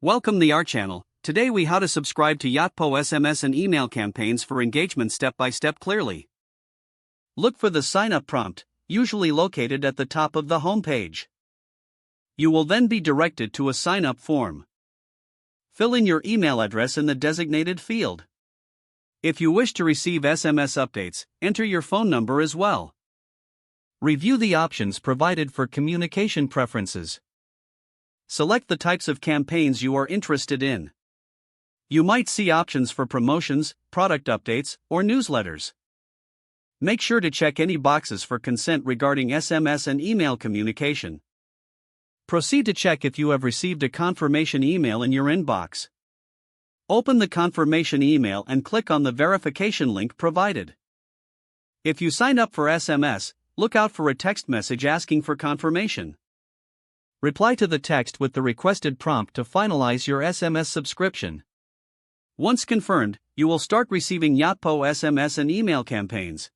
Welcome to our channel. Today we how to subscribe to Yotpo SMS and email campaigns for engagement step by step clearly. Look for the sign up prompt, usually located at the top of the home page. You will then be directed to a sign up form. Fill in your email address in the designated field. If you wish to receive SMS updates, enter your phone number as well. Review the options provided for communication preferences. Select the types of campaigns you are interested in. You might see options for promotions, product updates, or newsletters. Make sure to check any boxes for consent regarding SMS and email communication. Proceed to check if you have received a confirmation email in your inbox. Open the confirmation email and click on the verification link provided. If you sign up for SMS, look out for a text message asking for confirmation. Reply to the text with the requested prompt to finalize your SMS subscription. Once confirmed, you will start receiving Yotpo SMS and email campaigns.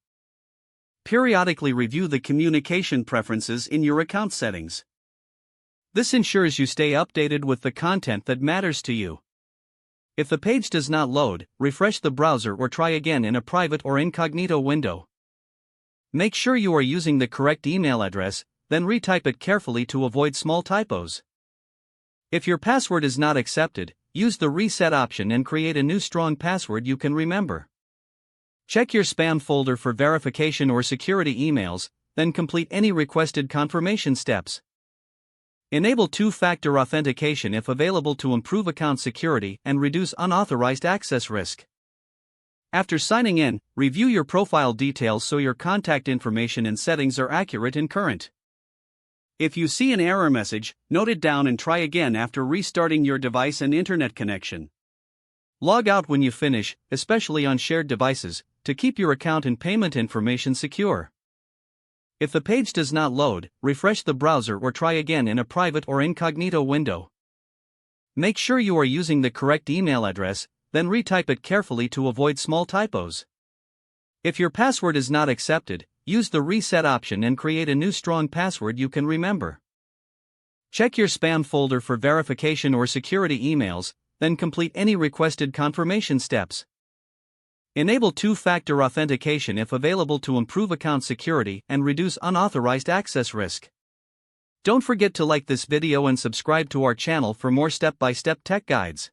Periodically review the communication preferences in your account settings. This ensures you stay updated with the content that matters to you. If the page does not load, refresh the browser or try again in a private or incognito window. Make sure you are using the correct email address, then retype it carefully to avoid small typos. If your password is not accepted, use the reset option and create a new strong password you can remember. Check your spam folder for verification or security emails, then complete any requested confirmation steps. Enable two-factor authentication if available to improve account security and reduce unauthorized access risk. After signing in, review your profile details so your contact information and settings are accurate and current. If you see an error message, note it down and try again after restarting your device and internet connection. Log out when you finish, especially on shared devices, to keep your account and payment information secure. If the page does not load, refresh the browser or try again in a private or incognito window. Make sure you are using the correct email address, then retype it carefully to avoid small typos. If your password is not accepted, use the reset option and create a new strong password you can remember. Check your spam folder for verification or security emails, then complete any requested confirmation steps. Enable two-factor authentication if available to improve account security and reduce unauthorized access risk. Don't forget to like this video and subscribe to our channel for more step-by-step tech guides.